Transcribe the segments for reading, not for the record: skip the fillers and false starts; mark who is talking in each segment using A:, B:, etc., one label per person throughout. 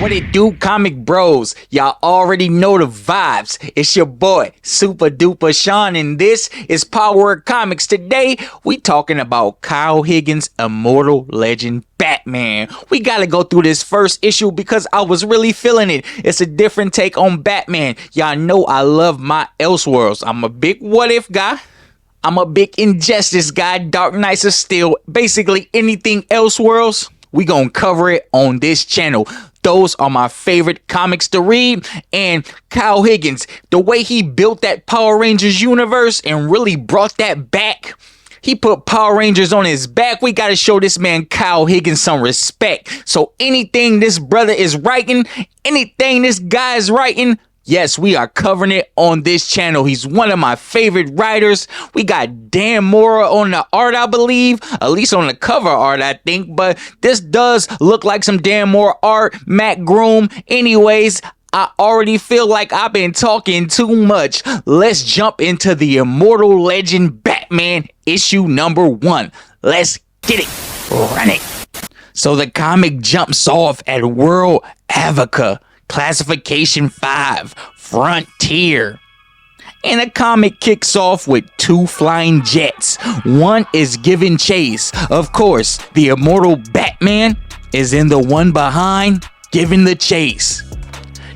A: What it do, comic bros? Y'all already know the vibes. It's your boy, Super Duper Sean, and this is Power of Comics. Today, we talking about Kyle Higgins' immortal legend, Batman. We gotta go through this first issue because I was really feeling it. It's a different take on Batman. Y'all know I love my Elseworlds. I'm a big what if guy. I'm a big Injustice guy. Dark Knights of Steel. Basically anything Elseworlds, we gonna cover it on this channel. Those are my favorite comics to read. And Kyle Higgins, the way he built that Power Rangers universe and really brought that back. He put Power Rangers on his back. We got to show this man Kyle Higgins some respect. So anything this brother is writing, anything this guy is writing, yes, we are covering it on this channel. He's one of my favorite writers. We got Dan Mora on the art, I believe. At least on the cover art, I think. But this does look like some Dan Mora art. Matt Groom. Anyways, I already feel like I've been talking too much. Let's jump into the Immortal Legend Batman issue number 1. Let's get it. Run it. So the comic jumps off at World Avoca. Classification 5, Frontier. And the comic kicks off with 2 flying jets. One is giving chase. Of course, the immortal Batman is in the one behind, giving the chase.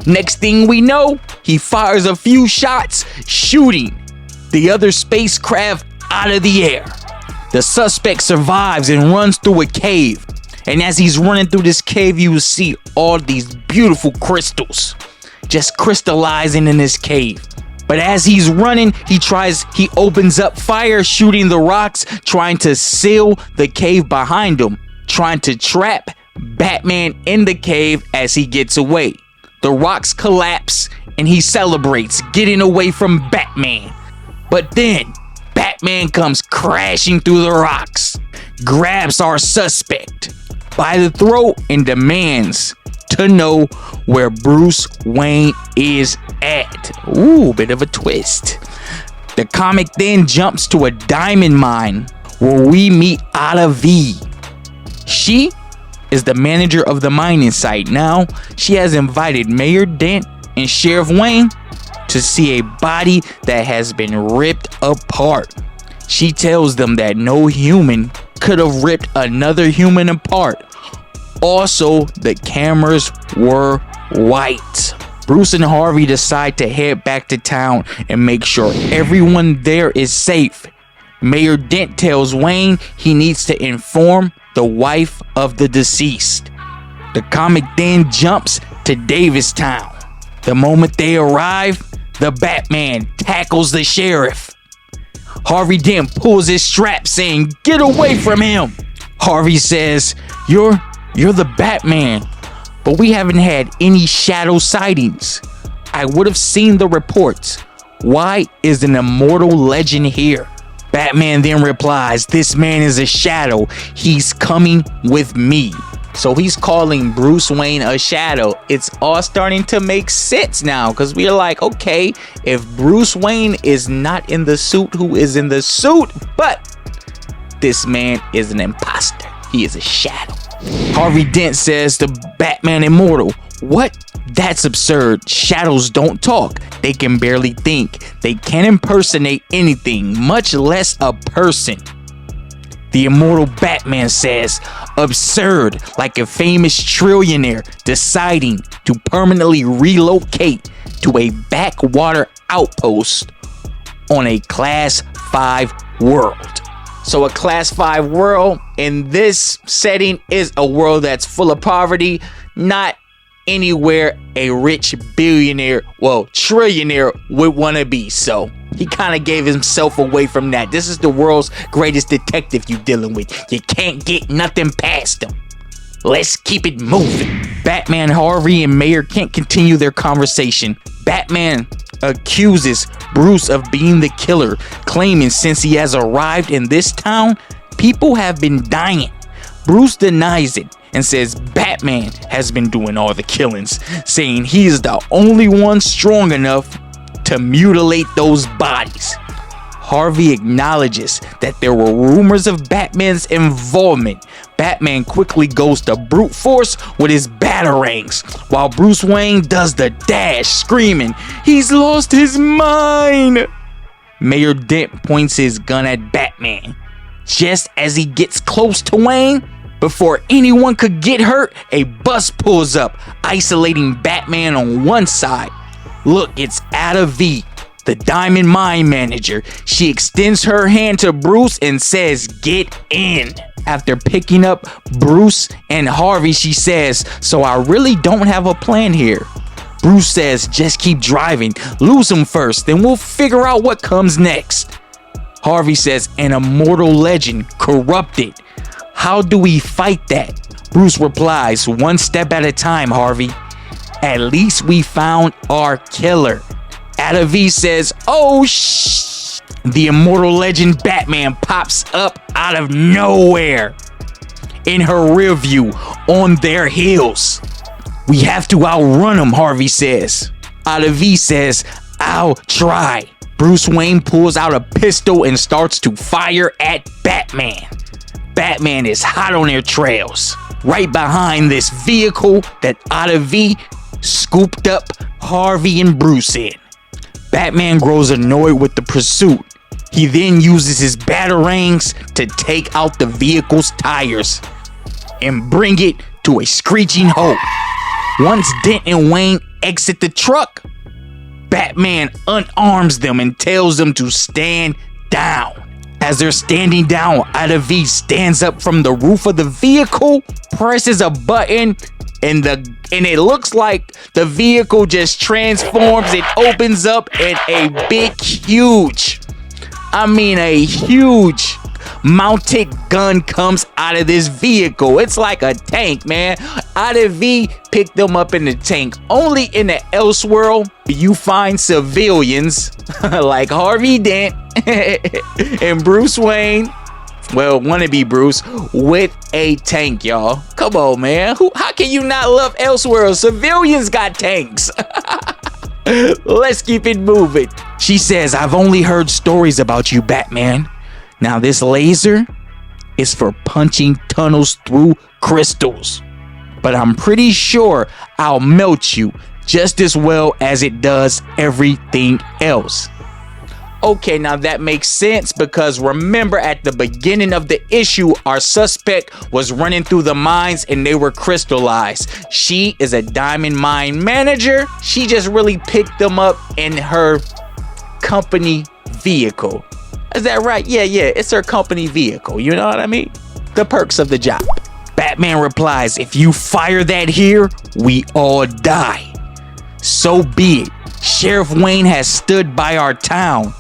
A: Next thing we know, he fires a few shots, shooting the other spacecraft out of the air. The suspect survives and runs through a cave. And as he's running through this cave, you will see all these beautiful crystals just crystallizing in this cave. But as he's running, he opens up fire, shooting the rocks, trying to seal the cave behind him, trying to trap Batman in the cave as he gets away. The rocks collapse and he celebrates getting away from Batman. But then Batman comes crashing through the rocks, grabs our suspect by the throat and demands to know where Bruce Wayne is at. Ooh, bit of a twist. The comic then jumps to a diamond mine where we meet Ada V. She is the manager of the mining site. Now, she has invited Mayor Dent and Sheriff Wayne to see a body that has been ripped apart. She tells them that no human could have ripped another human apart. Also, the cameras were white. Bruce and Harvey decide to head back to town and make sure everyone there is safe. Mayor Dent tells Wayne he needs to inform the wife of the deceased. The comic then jumps to Davistown. The moment they arrive, the Batman tackles the sheriff. Harvey then pulls his strap saying, "Get away from him." Harvey says, You're the Batman, but we haven't had any shadow sightings. I would have seen the reports. Why is an immortal legend here? Batman then replies, "This man is a shadow. He's coming with me." So he's calling Bruce Wayne a shadow. It's all starting to make sense now, because we're like, okay, if Bruce Wayne is not in the suit, who is in the suit? But this man is an imposter. He is a shadow. Harvey Dent says to Batman Immortal, "What? That's absurd. Shadows don't talk. They can barely think. They can't impersonate anything, much less a person." The immortal Batman says, "Absurd, like a famous trillionaire deciding to permanently relocate to a backwater outpost on a Class 5 world." So a Class 5 world in this setting is a world that's full of poverty, not anywhere a rich billionaire, well, trillionaire would want to be. So he kind of gave himself away from that. This is the world's greatest detective you dealing with. You can't get nothing past him. Let's keep it moving. Batman, Harvey, and Mayor can't continue their conversation. Batman accuses Bruce of being the killer, claiming since he has arrived in this town, people have been dying. Bruce denies it and says Batman has been doing all the killings, saying he is the only one strong enough to mutilate those bodies. Harvey acknowledges that there were rumors of Batman's involvement, Batman quickly goes to brute force with his batarangs, while Bruce Wayne does the dash, screaming, "He's lost his mind!" Mayor Dent points his gun at Batman. Just as he gets close to Wayne, before anyone could get hurt, a bus pulls up, isolating Batman on one side. Look, it's Ada V, the Diamond Mine manager. She extends her hand to Bruce and says, "Get in." After picking up Bruce and Harvey, she says, "So I really don't have a plan here." Bruce says, "Just keep driving, lose him first, then we'll figure out what comes next." Harvey says, "An immortal legend, corrupted. How do we fight that?" Bruce replies, "One step at a time, Harvey. At least we found our killer." Ada V says, "Oh shh." The immortal legend Batman pops up out of nowhere in her rear view on their heels. "We have to outrun him," Harvey says. Ada V says, "I'll try." Bruce Wayne pulls out a pistol and starts to fire at Batman. Batman is hot on their trails, right behind this vehicle that Ada V scooped up Harvey and Bruce in. Batman grows annoyed with the pursuit. He then uses his batarangs to take out the vehicle's tires and bring it to a screeching halt. Once Dent and Wayne exit the truck, Batman unarms them and tells them to stand down. As they're standing down, Ada V stands up from the roof of the vehicle, presses a button, and it looks like the vehicle just transforms. It opens up and a huge mounted gun comes out of this vehicle. It's like a tank, man. Ada V picked them up in the tank. Only in the Elseworld you find civilians like Harvey Dent and Bruce Wayne, well, wannabe Bruce, with a tank, y'all. Come on, man. How can you not love Elseworld? Civilians got tanks. Let's keep it moving. She says, "I've only heard stories about you, Batman. Now this laser is for punching tunnels through crystals, but I'm pretty sure I'll melt you just as well as it does everything else." Okay, now that makes sense, because remember at the beginning of the issue, our suspect was running through the mines and they were crystallized. She is a diamond mine manager. She just really picked them up in her company vehicle. Is that right? Yeah, it's her company vehicle. You know what I mean? The perks of the job. Batman replies, "If you fire that here, we all die. So be it. Sheriff Wayne has stood by our town,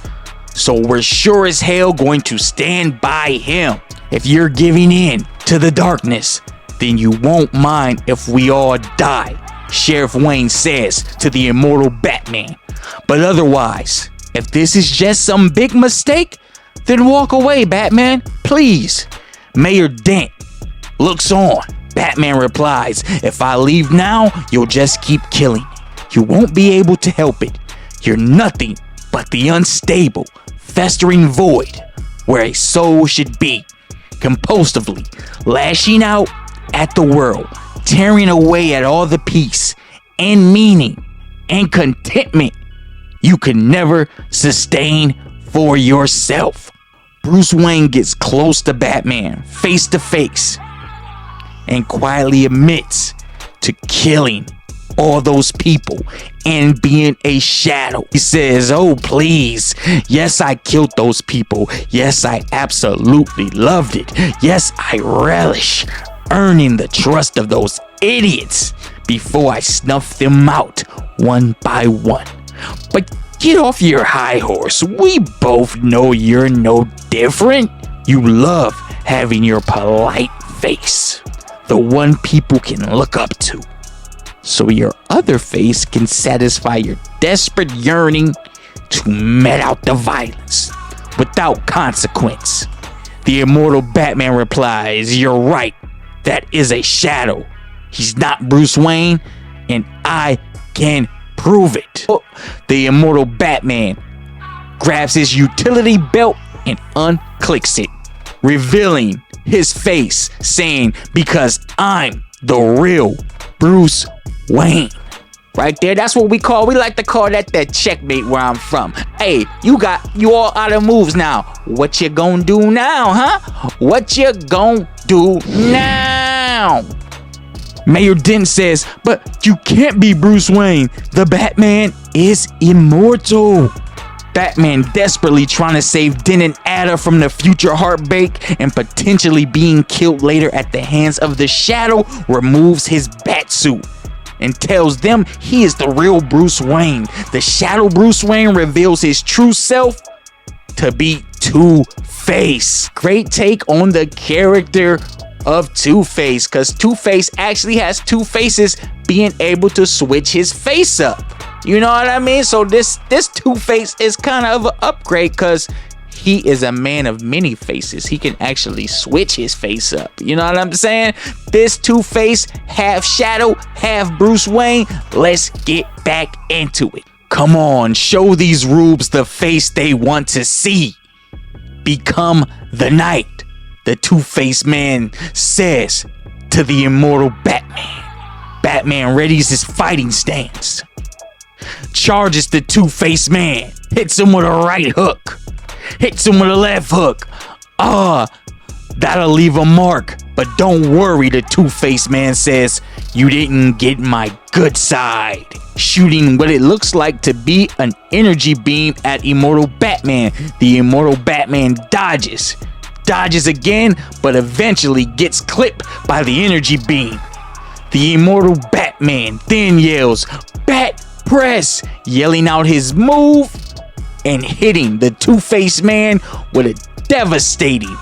A: so we're sure as hell going to stand by him. If you're giving in to the darkness, then you won't mind if we all die," Sheriff Wayne says to the immortal Batman. "But otherwise, if this is just some big mistake, then walk away, Batman, please." Mayor Dent looks on. Batman replies, "If I leave now, you'll just keep killing. You won't be able to help it. You're nothing but the unstable, festering void where a soul should be, compulsively lashing out at the world, tearing away at all the peace and meaning and contentment you can never sustain for yourself." Bruce Wayne gets close to Batman, face to face, and quietly admits to killing all those people and being a shadow. He says, "Oh, please. Yes, I killed those people. Yes, I absolutely loved it. Yes, I relish earning the trust of those idiots before I snuff them out one by one. But get off your high horse. We both know you're no different. You love having your polite face, the one people can look up to, so your other face can satisfy your desperate yearning to met out the violence without consequence." The immortal Batman replies, "You're right. That is a shadow. He's not Bruce Wayne, and I can prove it." The immortal Batman grabs his utility belt and unclicks it, revealing his face, saying, because I'm the real Bruce Wayne. Right there, that's what we like to call that checkmate where I'm from. Hey, you all out of moves now. What you gonna do now, huh? What you gonna do now? Mayor Dent says, but you can't be Bruce Wayne. The Batman is immortal. Batman, desperately trying to save Dent and Ada from the future heartbreak and potentially being killed later at the hands of the Shadow, removes his Batsuit and tells them he is the real Bruce Wayne. The Shadow Bruce Wayne reveals his true self to be Two-Face. Great take on the character of Two-Face, because Two-Face actually has two faces, being able to switch his face up. You know what I mean? So this Two-Face is kind of an upgrade, because he is a man of many faces. He can actually switch his face up. You know what I'm saying? This Two-Face, half Shadow, half Bruce Wayne. Let's get back into it. Come on, show these rubes the face they want to see. Become the Knight, the Two-Face man says to the immortal Batman. Batman readies his fighting stance. Charges the Two-Face man. Hits him with a right hook. Hits him with a left hook. That'll leave a mark. But don't worry, the Two-Face man says, you didn't get my good side. Shooting what it looks like to be an energy beam at immortal Batman. The immortal Batman dodges again, but eventually gets clipped by the energy beam. The immortal Batman then yells, Bat Press, yelling out his move and hitting the Two-Face man with a devastating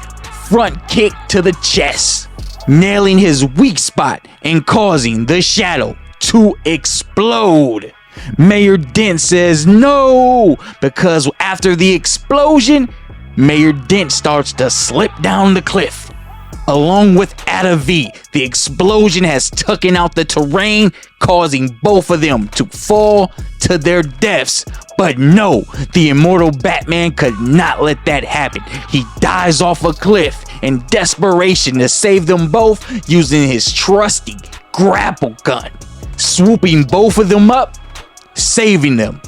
A: front kick to the chest, nailing his weak spot and causing the Shadow to explode. Mayor Dent says no, because after the explosion, Mayor Dent starts to slip down the cliff. Along with Ada V, the explosion has taken out the terrain, causing both of them to fall to their deaths. But no, the immortal Batman could not let that happen. He dives off a cliff in desperation to save them both using his trusty grapple gun, swooping both of them up, saving them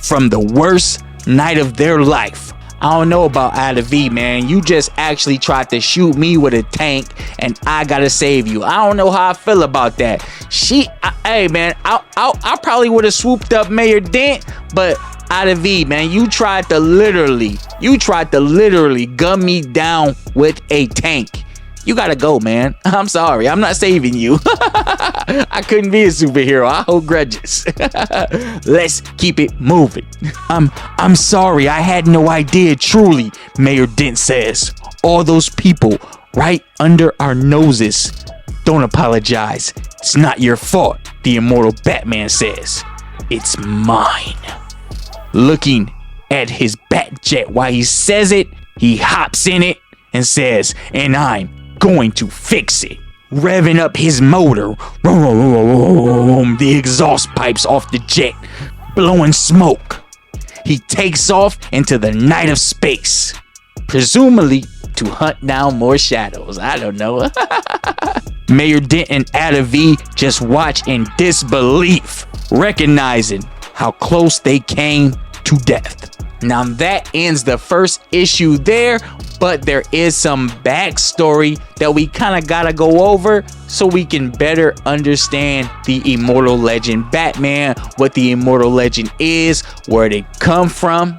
A: from the worst night of their life. I don't know about Ada V, man. You just actually tried to shoot me with a tank and I gotta save you. I don't know how I feel about that. Hey man, I probably would have swooped up Mayor Dent, but Ada V, man, you tried to literally gun me down with a tank. You gotta go, man. I'm sorry. I'm not saving you. I couldn't be a superhero. I hold grudges. Let's keep it moving. I'm sorry. I had no idea, truly, Mayor Dent says. All those people right under our noses. Don't apologize. It's not your fault, the immortal Batman says. It's mine. Looking at his bat jet while he says it, he hops in it and says, and I'm going to fix it. Revving up his motor, the exhaust pipes off the jet, blowing smoke. He takes off into the night of space, presumably to hunt down more shadows. I don't know. Mayor Dent and Ada V just watch in disbelief, recognizing how close they came to death. Now that ends the first issue there, but there is some backstory that we kind of gotta go over so we can better understand the immortal legend Batman, what the immortal legend is, where they come from,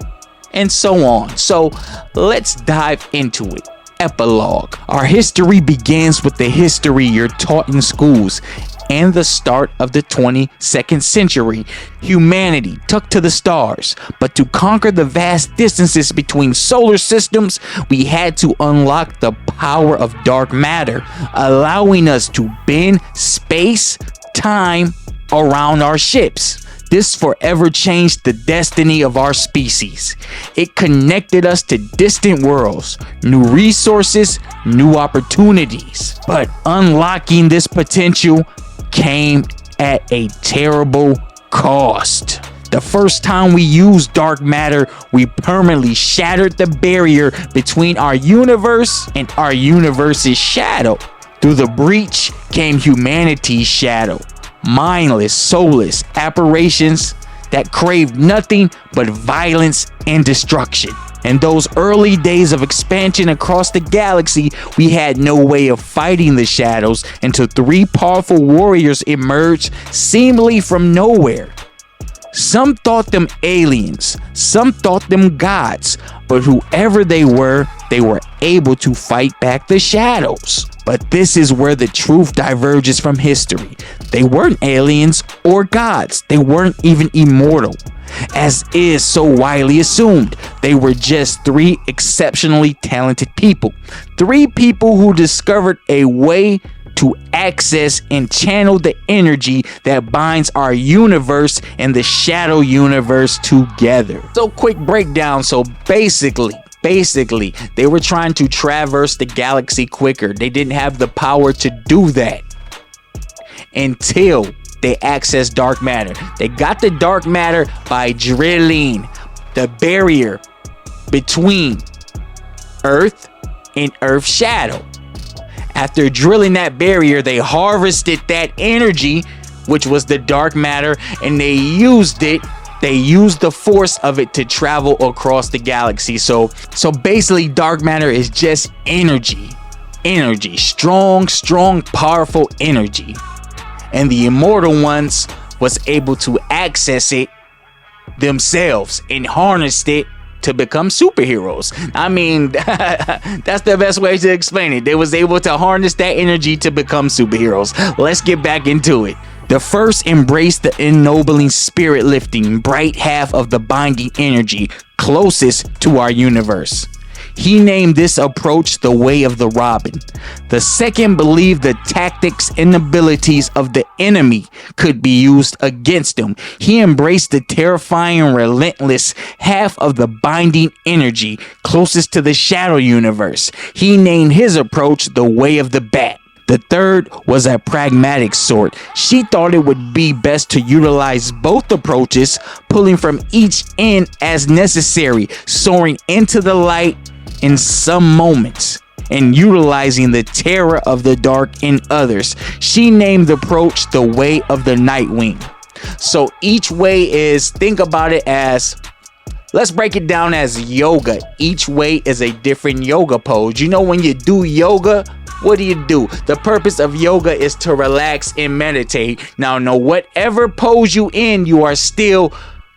A: and so on. So let's dive into it. Epilogue. Our history begins with the history you're taught in schools and the start of the 22nd century. Humanity took to the stars, but to conquer the vast distances between solar systems, we had to unlock the power of dark matter, allowing us to bend space-time around our ships. This forever changed the destiny of our species. It connected us to distant worlds, new resources, new opportunities. But unlocking this potential came at a terrible cost. The first time we used dark matter, we permanently shattered the barrier between our universe and our universe's shadow. Through the breach came humanity's shadow, mindless, soulless apparitions that craved nothing but violence and destruction. In those early days of expansion across the galaxy, we had no way of fighting the shadows until 3 powerful warriors emerged seemingly from nowhere. Some thought them aliens, some thought them gods, but whoever they were able to fight back the shadows. But this is where the truth diverges from history. They weren't aliens or gods. They weren't even immortal, as is so widely assumed. They were just 3 exceptionally talented people. 3 people who discovered a way to access and channel the energy that binds our universe and the shadow universe together. So quick breakdown. So basically, they were trying to traverse the galaxy quicker. They didn't have the power to do that until they accessed dark matter. They got the dark matter by drilling the barrier between Earth and Earth's shadow. After drilling that barrier, they harvested that energy, which was the dark matter, and they used it. They used the force of it to travel across the galaxy. So basically, dark matter is just energy. Strong, powerful energy. And the immortal ones was able to access it themselves and harnessed it to become superheroes. I mean, that's the best way to explain it. They was able to harness that energy to become superheroes. Let's get back into it. The first embraced the ennobling, spirit-lifting, bright half of the binding energy closest to our universe. He named this approach the Way of the Robin. The second believed the tactics and abilities of the enemy could be used against him. He embraced the terrifying, relentless half of the binding energy closest to the shadow universe. He named his approach the Way of the Bat. The third was a pragmatic sort. She thought it would be best to utilize both approaches, pulling from each end as necessary, soaring into the light in some moments, and utilizing the terror of the dark in others. She named the approach the Way of the Nightwing. So each way is, think about it as, let's break it down as yoga. Each way is a different yoga pose. You know, when you do yoga, what do? The purpose of yoga is to relax and meditate. Now, whatever pose you in, you are still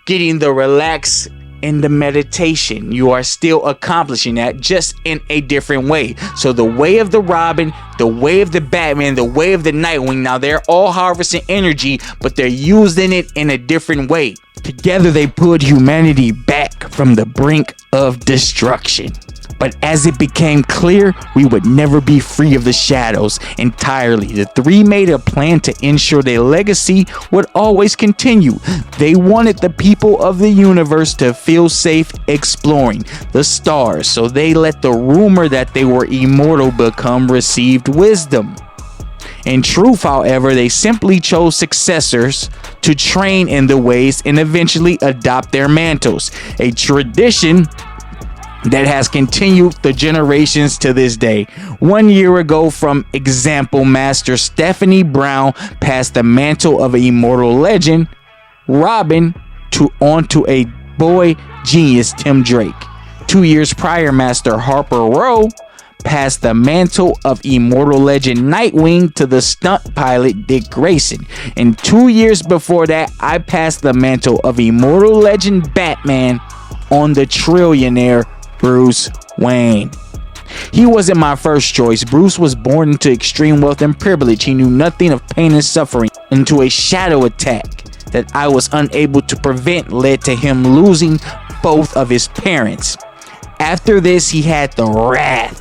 A: getting the relax in the meditation. You are still accomplishing that, just in a different way. So the Way of the Robin, the Way of the Batman, the Way of the Nightwing, now they're all harvesting energy, but they're using it in a different way. Together they pulled humanity back from the brink of destruction. But as it became clear we would never be free of the shadows entirely, the 3 made a plan to ensure their legacy would always continue. They wanted the people of the universe to feel safe exploring the stars, so they let the rumor that they were immortal become received wisdom. In truth, however, they simply chose successors to train in the ways and eventually adopt their mantles, a tradition that has continued the generations to this day. 1 year ago, from example, Master Stephanie Brown passed the mantle of immortal legend Robin onto a boy genius Tim Drake. 2 years prior, Master Harper Rowe passed the mantle of immortal legend Nightwing to the stunt pilot Dick Grayson. And 2 years before that, I passed the mantle of immortal legend Batman on the trillionaire Bruce Wayne. He wasn't my first choice. Bruce was born into extreme wealth and privilege. He knew nothing of pain and suffering until a shadow attack that I was unable to prevent led to him losing both of his parents. After this, he had the wrath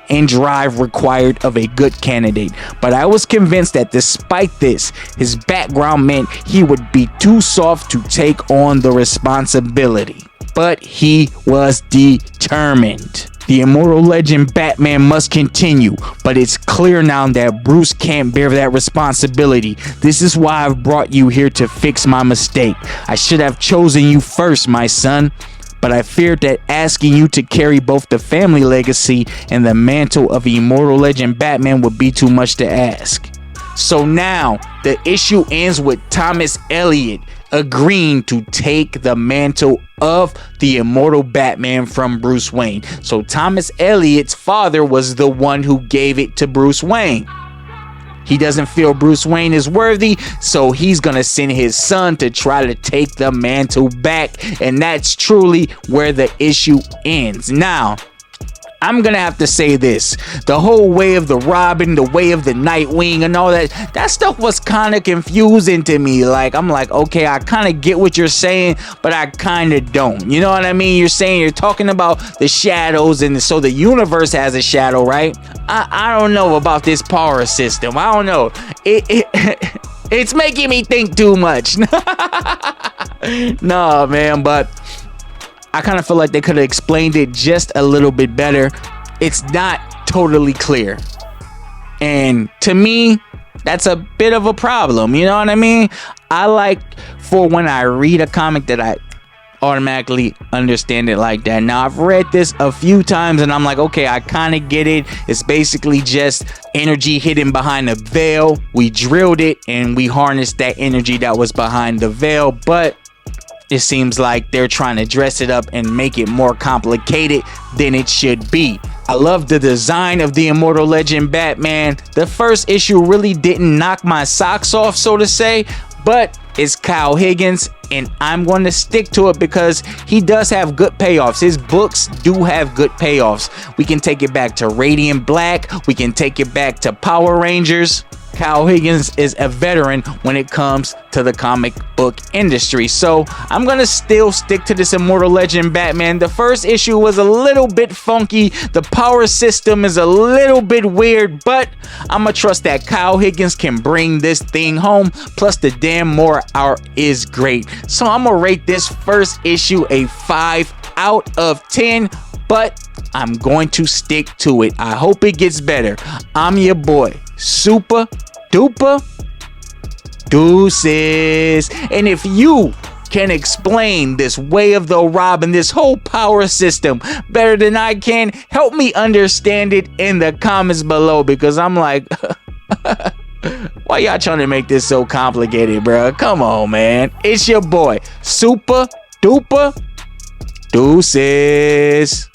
A: and drive required of a good candidate, but I was convinced that despite this, his background meant he would be too soft to take on the responsibility. But he was determined. The immortal legend Batman must continue, but it's clear now that Bruce can't bear that responsibility. This is why I've brought you here to fix my mistake. I should have chosen you first, my son, but I feared that asking you to carry both the family legacy and the mantle of immortal legend Batman would be too much to ask. So now, the issue ends with Thomas Elliot agreeing to take the mantle of the immortal Batman from Bruce Wayne. So Thomas Elliot's father was the one who gave it to Bruce Wayne. He doesn't feel Bruce Wayne is worthy, so he's gonna send his son to try to take the mantle back, and that's truly where the issue ends. Now, I'm gonna have to say this: the whole way of the Robin, the way of the Nightwing and all that stuff was kind of confusing to me. Like, I'm like, okay, I kind of get what you're saying, but I kind of don't. You know what I mean? You're saying you're talking about the shadows, and so the universe has a shadow, right? I don't know about this power system. I don't know. It's making me think too much. Nah, man, but I kind of feel like they could have explained it just a little bit better. It's not totally clear. And to me, that's a bit of a problem. You know what I mean? I like for when I read a comic that I automatically understand it like that. Now, I've read this a few times and I'm like, okay, I kind of get it. It's basically just energy hidden behind a veil. We drilled it and we harnessed that energy that was behind the veil. But it seems like they're trying to dress it up and make it more complicated than it should be. I love the design of the immortal legend Batman. The first issue really didn't knock my socks off, so to say, but it's Kyle Higgins, and I'm going to stick to it because he does have good payoffs. His books do have good payoffs. We can take it back to Radiant Black. We can take it back to Power Rangers. Kyle Higgins is a veteran when it comes to the comic book industry. So I'm going to still stick to this immortal legend Batman. The first issue was a little bit funky. The power system is a little bit weird, but I'm going to trust that Kyle Higgins can bring this thing home. Plus the damn more art is great. So I'm going to rate this first issue a 5 out of 10, but I'm going to stick to it. I hope it gets better. I'm your boy, Super Duper Deuces. And if you can explain this way of the Robin, this whole power system better than I can, help me understand it in the comments below, because I'm like, why y'all trying to make this so complicated, bro? Come on, man. It's your boy, Super Duper Deuces.